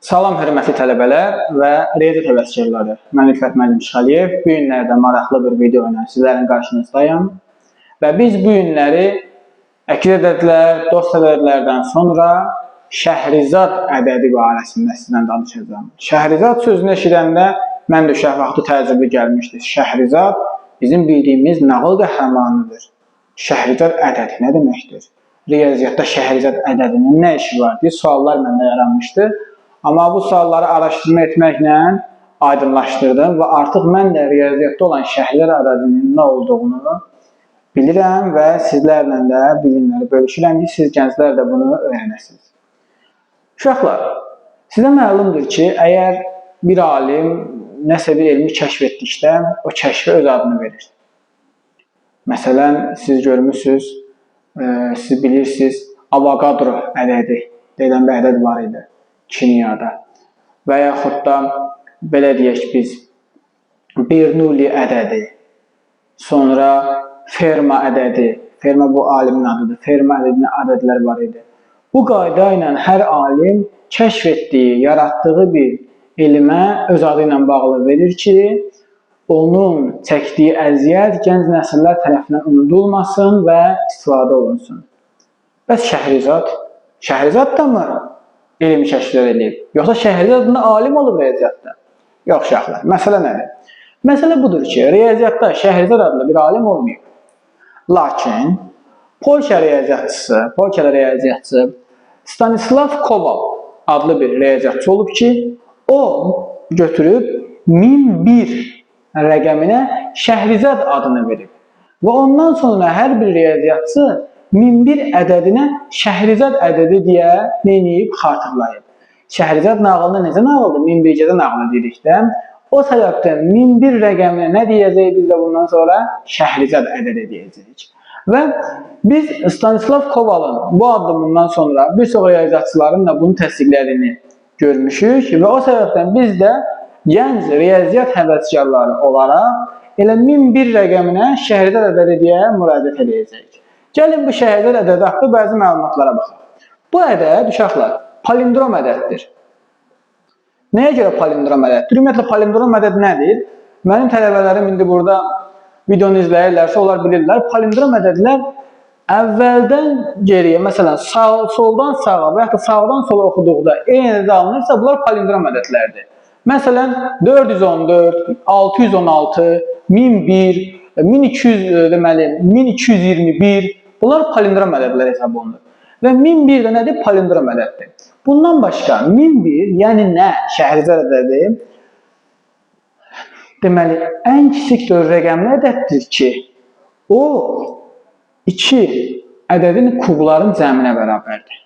Salam hörmətli tələbələr və riyaziyyat həvəskarları. Mən İlfət müəllim Şəxəliyev. Bu günlərdə maraqlı bir video ilə sizlərin qarşınızdayım. Və biz bu günləri əkil ədədlər, dost ədədlərdən sonra Şəhrizad ədədi barəsində sizdən danışacağım. Şəhrizad sözünü eşidəndə mən də uşaq vaxtı təəccüblü gəlmişdi. Şəhrizad bizim bildiyimiz nağıl qəhrəmanıdır. Şəhrizad ədədi nə deməkdir? Riyaziyyatda Şəhrizad ədədinin nə işi var deyə suallar məndə yaranmışdı. Amma bu sualları araşdırma etməklə aydınlaşdırdım və artıq mən də riyaziyyatda olan Şəhrizad ədədinin nə olduğunu bilirəm və sizlərlə də bu günləri bölüşürəm ki, siz gənclər də bunu öyrənəsiniz. Uşaqlar, sizə məlumdur ki, əgər bir alim nəsə bir elmi kəşf etdikdə, o kəşfə öz adını verir. Məsələn, siz görmüşsünüz, siz bilirsiniz, Avogadro ədədi deyilən bir ədəd var idi kimyada. Və yaxud da, belə deyək biz, Bernoulli ədədi, sonra Ferma ədədi, Ferma bu alimin adıdır, Ferma ədədinin ədədləri var idi. Bu qayda ilə hər alim kəşf etdiyi, yaratdığı bir elmə öz adı ilə bağlı verir ki, onun çəkdiyi əziyyət gənc nəsillər tərəfindən unudulmasın və istifadə olunsun. Bəs Şəhrizad? Şəhrizad da mı elmi kəşflər edib? Yoxsa Şəhrizad adında alim olub riyaziyyatda? Yox uşaqlar, məsələ nədir? Məsələ budur ki, riyaziyyatda Şəhrizad adında bir alim olmayıb. Lakin Polşa riyaziyyatçısı Stanislav Kowal adlı bir riyaziyyatçı olub ki, o götürüb 1001 rəqəminə Şəhrizad adını verib. Və ondan sonra hər bir riyaziyyatçı 1001 ədədinə Şəhrizad ədədi deyə neyib, xatırlayıb. Şəhrizad nağılını necə nağıldır? 1001-cədə nağılı dedikdə, o səbəbdən 1001 rəqəminə nə deyəcəyik biz də bundan sonra? Şəhrizad ədədi deyəcəyik. Və biz Stanislav Kowalın bu addımından sonra bir çox riyaziyyatçıların da bunu təsdiqlədiyini görmüşük və o səbəbdən biz də gənc riyaziyyat həvəskarları olaraq elə 1001 rəqəminə Şəhrizad ədədi deyə müraciət edəcəyik. Gəlin bu Şəhrizad ədədi haqqında bəzi məlumatlara baxaq. Bu ədəd, uşaqlar, palindrom ədəddir. Nəyə görə palindrom ədəddir? Ümumiyyətlə, palindrom ədəd nədir? Mənim tələbələrim indi burada videonu izləyirlərsə, onlar bilirlər. Palindrom ədədlər əvvəldən geriyə, məsələn, soldan sağa və yaxud da sağdan sola oxuduqda eyni ədəd alınırsa, bunlar palindrom ədədlərdir. Məsələn, 414, 616, 1001, 1200, deməli, 1221, bunlar palindrom ədədlər hesab olunur. Və 1001 də nədir? Palindrom ədəddir. Bundan başqa 1001, yəni nə? Şəhrizad ədədi, deməli, ən kiçik rəqəmli ədəddir ki, o 2 ədədin kubların cəminə bərabərdir.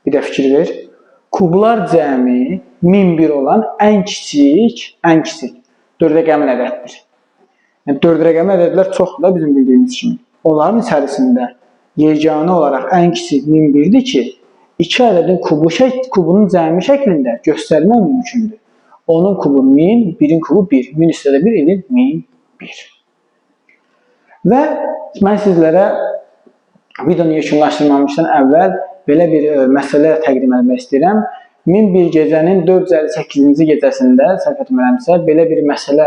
Bir də fikir ver. Kublar cəmi 1001 olan ən kiçik 4 rəqəmli ədəddir. Yəni, 4 rəqəmli ədədlər çoxdur da bizim bildiyimiz kimi. Onların içərisində yeganə olaraq ən kiçik 1001-dir ki, 2 ədədin kubunun cəmi şəklində göstərmək mümkündür. Onun kubu 1000, 1-in kubu 1. 1000 üstədə 1 edir 1001. Və mən sizlərə videonu yekunlaşdırmamışdan əvvəl belə bir məsələ təqdim etmək istəyirəm. 1001 gecənin 458-ci gecəsində, səhv etmirəmsə, belə bir məsələ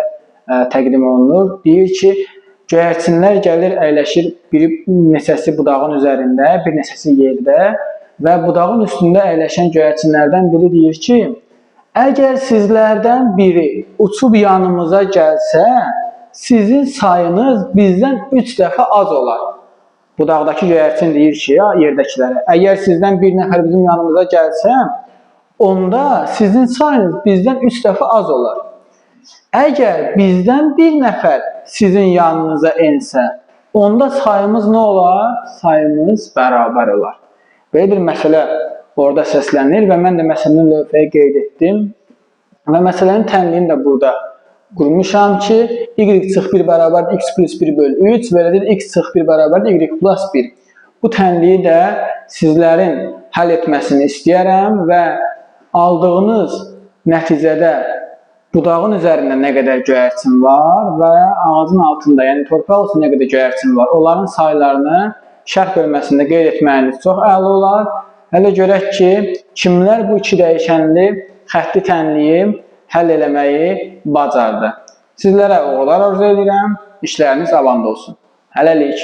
təqdim olunur. Deyir ki, göyərçinlər gəlir, əyləşir, bir neçəsi budağın üzərində, bir neçəsi yerdə və budağın üstündə əyləşən göyərçinlərdən biri deyir ki, əgər sizlərdən biri uçub yanımıza gəlsə, sizin sayınız bizdən 3 dəfə az olar. Budaqdakı göyərçin deyir ki, yerdəkilərə, əgər sizdən bir nəfər bizim yanımıza gəlsə, onda sizin sayınız bizdən 3 dəfə az olar. Əgər bizdən bir nəfər sizin yanınıza ensə, onda sayımız nə olar? Sayımız bərabər olar. Belə bir məsələ orada səslənir və mən də məsələnin lövhəyə qeyd etdim. Və məsələnin tənliyini də burada qurmuşam ki, y çıx 1 bərabər x plus 1 bölü 3 və elədir x çıx 1 bərabər y plus 1. Bu tənliyi də sizlərin həll etməsini istəyərəm və aldığınız nəticədə budağın üzərində nə qədər göyərçin var və ağacın altında, yəni torpaq altında nə qədər göyərçin var, onların saylarını şərh bölməsində qeyd etməyiniz çox əla olar. Hələ görək ki, kimlər bu iki dəyişənli xətti tənliyim həll eləməyi bacardı. Sizlərə uğurlar arzu edirəm. İşləriniz avamda olsun. Hələlik.